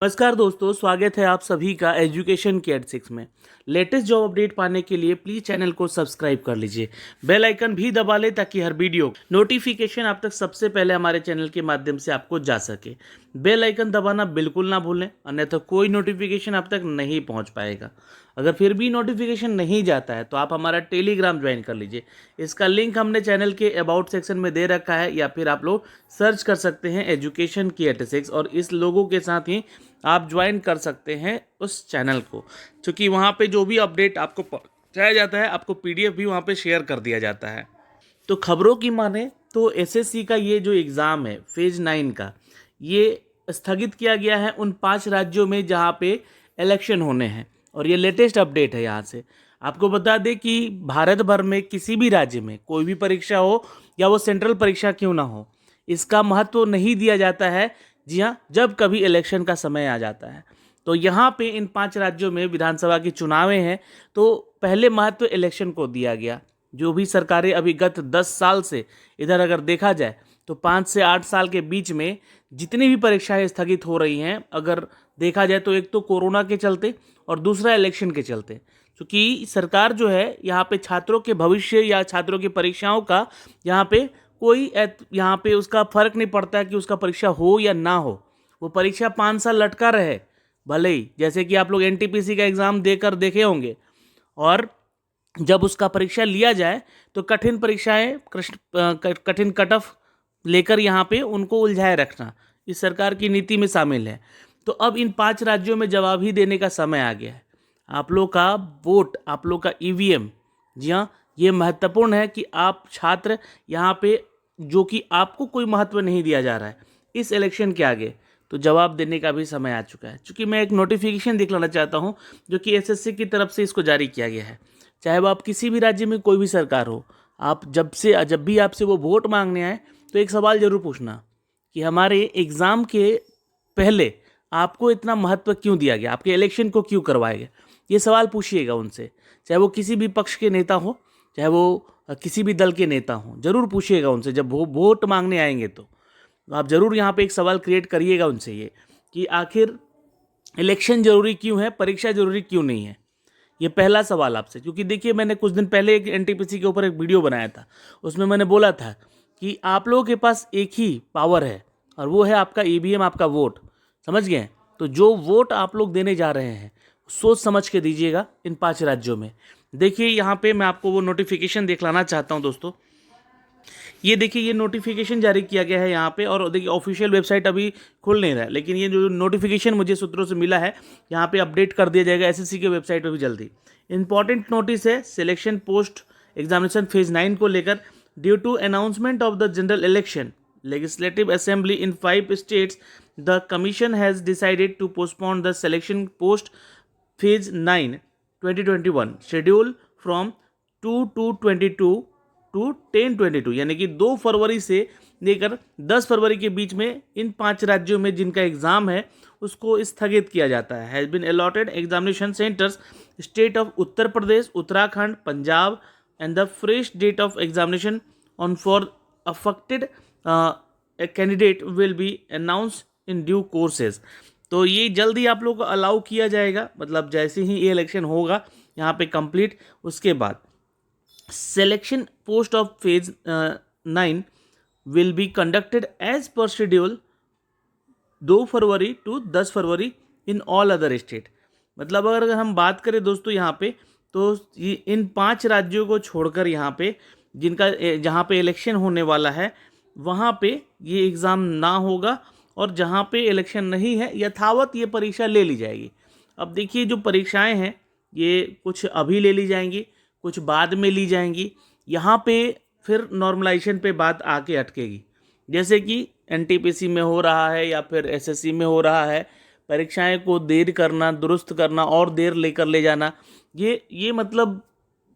नमस्कार दोस्तों, स्वागत है आप सभी का एजुकेशन के एट 6 में। लेटेस्ट जॉब अपडेट पाने के लिए प्लीज़ चैनल को सब्सक्राइब कर लीजिए, बेल आइकन भी दबा लें ताकि हर वीडियो नोटिफिकेशन आप तक सबसे पहले हमारे चैनल के माध्यम से आपको जा सके। बेल आइकन दबाना बिल्कुल ना भूलें, अन्यथा कोई नोटिफिकेशन आप तक नहीं पहुंच पाएगा। अगर फिर भी नोटिफिकेशन नहीं जाता है तो आप हमारा टेलीग्राम ज्वाइन कर लीजिए। इसका लिंक हमने चैनल के अबाउट सेक्शन में दे रखा है, या फिर आप लोग सर्च कर सकते हैं एजुकेशन की 86 और इस लोगों के साथ ही आप ज्वाइन कर सकते हैं उस चैनल को, क्योंकि वहाँ पे जो भी अपडेट आपको पहुँचाया जाता है, आपको पीडीएफ भी वहाँ पे शेयर कर दिया जाता है। तो खबरों की माने तो एसएससी का ये जो एग्ज़ाम है फेज 9 का, ये स्थगित किया गया है उन 5 राज्यों में जहाँ पे इलेक्शन होने हैं। और ये लेटेस्ट अपडेट है। यहाँ से आपको बता दें कि भारत भर में किसी भी राज्य में कोई भी परीक्षा हो या वो सेंट्रल परीक्षा क्यों ना हो, इसका महत्व नहीं दिया जाता है। जी हाँ, जब कभी इलेक्शन का समय आ जाता है तो यहाँ पे इन 5 राज्यों में विधानसभा की चुनावें हैं, तो पहले महत्व इलेक्शन को दिया गया। जो भी सरकारें अभी गत 10 साल से इधर अगर देखा जाए तो 5 से 8 साल के बीच में जितनी भी परीक्षाएं स्थगित हो रही हैं, अगर देखा जाए तो एक तो कोरोना के चलते और दूसरा इलेक्शन के चलते, क्योंकि सरकार जो है यहाँ पे छात्रों के भविष्य या छात्रों की परीक्षाओं का यहाँ पे कोई यहाँ पे उसका फर्क नहीं पड़ता है कि उसका परीक्षा हो या ना हो। वो परीक्षा 5 साल लटका रहे भले ही, जैसे कि आप लोग एनटीपीसी का एग्ज़ाम देकर देखे होंगे, और जब उसका परीक्षा लिया जाए तो कठिन परीक्षाएं कठिन कट ऑफ लेकर यहाँ पे उनको उलझाए रखना इस सरकार की नीति में शामिल है। तो अब इन 5 राज्यों में जवाब ही देने का समय आ गया है। आप लोग का वोट, आप लोग का ईवीएम, जी हाँ, ये महत्वपूर्ण है कि आप छात्र यहाँ पे, जो कि आपको कोई महत्व नहीं दिया जा रहा है इस इलेक्शन के आगे, तो जवाब देने का भी समय आ चुका है। क्योंकि मैं एक नोटिफिकेशन दिखलाना चाहता हूँ जो कि एसएससी की तरफ से इसको जारी किया गया है। चाहे वो आप किसी भी राज्य में कोई भी सरकार हो, आप जब भी आपसे वो वोट मांगने आए तो एक सवाल जरूर पूछना कि हमारे एग्ज़ाम के पहले आपको इतना महत्व क्यों दिया गया, आपके इलेक्शन को क्यों करवाया गया। ये सवाल पूछिएगा उनसे, चाहे वो किसी भी पक्ष के नेता हो, चाहे वो किसी भी दल के नेता हो, जरूर पूछिएगा उनसे। जब वो वोट मांगने आएंगे तो आप ज़रूर यहाँ पे एक सवाल क्रिएट करिएगा उनसे, ये कि आखिर इलेक्शन ज़रूरी क्यों है, परीक्षा ज़रूरी क्यों नहीं है। ये पहला सवाल आपसे। क्योंकि देखिए, मैंने कुछ दिन पहले एक एनटीपीसी के ऊपर एक वीडियो बनाया था, उसमें मैंने बोला था कि आप लोगों के पास एक ही पावर है और वो है आपका ईवीएम, आपका वोट। समझ गए? तो जो वोट आप लोग देने जा रहे हैं सोच समझ के दीजिएगा इन 5 राज्यों में। देखिए, यहाँ पे मैं आपको वो नोटिफिकेशन दिखलाना चाहता हूँ दोस्तों। ये देखिए, ये नोटिफिकेशन जारी किया गया है यहाँ पे, और देखिए ऑफिशियल वेबसाइट अभी खुल नहीं रहा है, लेकिन ये जो नोटिफिकेशन मुझे सूत्रों से मिला है यहाँ पे अपडेट कर दिया जाएगा एसएससी के वेबसाइट पे भी जल्दी। इंपॉर्टेंट नोटिस है सिलेक्शन पोस्ट एग्जामिनेशन फेज 9 को लेकर। Due to announcement of the general election legislative assembly in 5 states, the commission has decided to postpone the selection post phase 9 2021 schedule from 2/2/22 to 10/22, यानी कि 2 फरवरी से लेकर 10 फरवरी के बीच में इन 5 राज्यों में जिनका एग्जाम है उसको स्थगित किया जाता है। Has been allotted examination centres state of Uttar Pradesh, Uttarakhand, Punjab and the fresh date of examination on for affected candidate will be announce in due courses. तो ये जल्दी आप लोग को अलाउ किया जाएगा, मतलब जैसे ही ये इलेक्शन होगा यहाँ पे कंप्लीट, उसके बाद selection post of phase 9 will be conducted as per schedule 2 February to 10 February in all other state. मतलब अगर हम बात करें दोस्तों यहाँ पे, तो इन 5 राज्यों को छोड़कर यहाँ पे जिनका जहाँ पे इलेक्शन होने वाला है वहाँ पे ये एग्ज़ाम ना होगा, और जहाँ पे इलेक्शन नहीं है यथावत ये परीक्षा ले ली जाएगी। अब देखिए, जो परीक्षाएं हैं ये कुछ अभी ले ली जाएंगी, कुछ बाद में ली जाएंगी। यहाँ पे फिर नॉर्मलाइजेशन पे बात आके अटकेगी, जैसे कि एनटीपीसी में हो रहा है या फिर एसएससी में हो रहा है। परीक्षाएं को देर करना, दुरुस्त करना और देर लेकर ले जाना, ये मतलब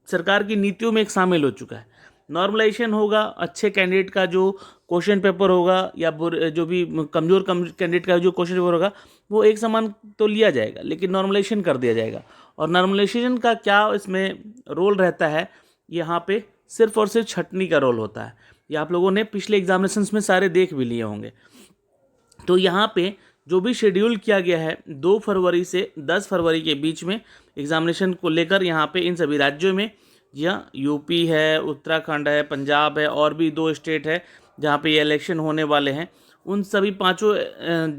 सरकार की नीतियों में एक शामिल हो चुका है। नॉर्मलाइजेशन होगा, अच्छे कैंडिडेट का जो क्वेश्चन पेपर होगा या जो भी कमज़ोर कैंडिडेट का जो क्वेश्चन पेपर होगा वो एक समान तो लिया जाएगा, लेकिन नॉर्मलाइजेशन कर दिया जाएगा। और नॉर्मलाइजेशन का क्या इसमें रोल रहता है, यहाँ पे सिर्फ और सिर्फ छटनी का रोल होता है। ये आप लोगों ने पिछले एग्जामिनेशंस में सारे देख भी लिए होंगे। तो यहाँ पे जो भी शेड्यूल किया गया है 2 फरवरी से 10 फरवरी के बीच में एग्जामिनेशन को लेकर यहाँ पे इन सभी राज्यों में, या यूपी है, उत्तराखंड है, पंजाब है, और भी 2 स्टेट है जहाँ पे ये इलेक्शन होने वाले हैं, उन सभी 5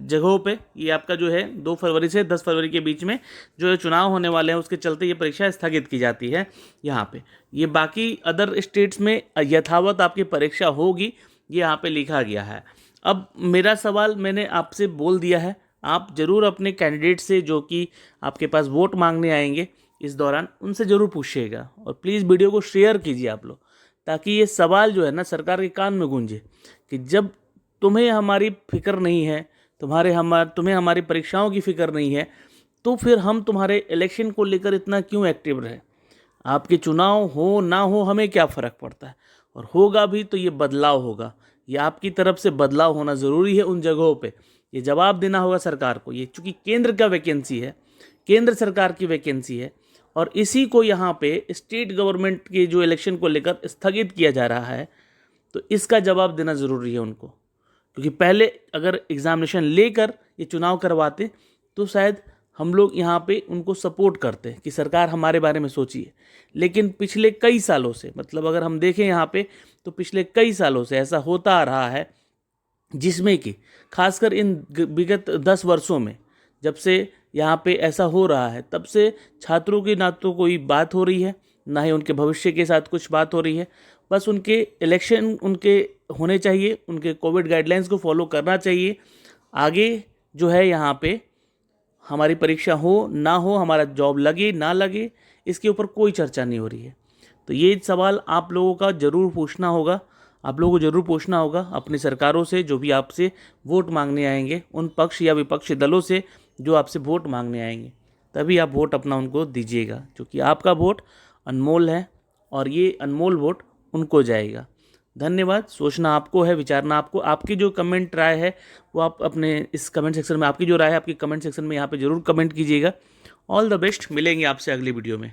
जगहों पे ये आपका जो है 2 फरवरी से 10 फरवरी के बीच में जो चुनाव होने वाले हैं, उसके चलते ये परीक्षा स्थगित की जाती है यहाँ पे। ये बाकी अदर स्टेट्स में यथावत आपकी परीक्षा होगी, ये यहाँ पे लिखा गया है। अब मेरा सवाल मैंने आपसे बोल दिया है, आप ज़रूर अपने कैंडिडेट से जो कि आपके पास वोट मांगने आएंगे इस दौरान, उनसे ज़रूर पूछिएगा, और प्लीज़ वीडियो को शेयर कीजिए आप लोग, ताकि ये सवाल जो है ना सरकार के कान में गूंजे कि जब तुम्हें हमारी फिक्र नहीं है, तुम्हें हमारी परीक्षाओं की फिक्र नहीं है, तो फिर हम तुम्हारे इलेक्शन को लेकर इतना क्यों एक्टिव रहे। आपके चुनाव हो ना हो हमें क्या फ़र्क पड़ता है, और होगा भी तो ये बदलाव होगा, ये आपकी तरफ से बदलाव होना ज़रूरी है। उन जगहों पे ये जवाब देना होगा सरकार को। ये चूँकि केंद्र का वैकेंसी है, केंद्र सरकार की वैकेंसी है, और इसी को यहाँ पे स्टेट गवर्नमेंट के जो इलेक्शन को लेकर स्थगित किया जा रहा है, तो इसका जवाब देना ज़रूरी है उनको। क्योंकि पहले अगर एग्ज़ामिनेशन लेकर ये चुनाव करवाते तो शायद हम लोग यहाँ पे उनको सपोर्ट करते कि सरकार हमारे बारे में सोचिए। लेकिन पिछले कई सालों से, मतलब अगर हम देखें यहाँ पे, तो पिछले कई सालों से ऐसा होता आ रहा है, जिसमें कि खासकर इन विगत 10 वर्षों में जब से यहाँ पे ऐसा हो रहा है, तब से छात्रों की ना तो कोई बात हो रही है, ना ही उनके भविष्य के साथ कुछ बात हो रही है। बस उनके इलेक्शन उनके होने चाहिए, उनके कोविड गाइडलाइंस को फॉलो करना चाहिए। आगे जो है यहाँ पे हमारी परीक्षा हो ना हो, हमारा जॉब लगे ना लगे, इसके ऊपर कोई चर्चा नहीं हो रही है। तो ये सवाल आप लोगों का ज़रूर पूछना होगा, आप लोगों को ज़रूर पूछना होगा अपनी सरकारों से, जो भी आपसे वोट मांगने आएंगे, उन पक्ष या विपक्षी दलों से जो आपसे वोट मांगने आएंगे, तभी आप वोट अपना उनको दीजिएगा, क्योंकि आपका वोट अनमोल है और ये अनमोल वोट उनको जाएगा। धन्यवाद। सोचना आपको है, विचारना आपको। आपकी जो कमेंट राय है वो आप अपने इस कमेंट सेक्शन में, आपकी जो राय है आपकी कमेंट सेक्शन में यहाँ पे ज़रूर कमेंट कीजिएगा। All the best. मिलेंगे आपसे अगली वीडियो में।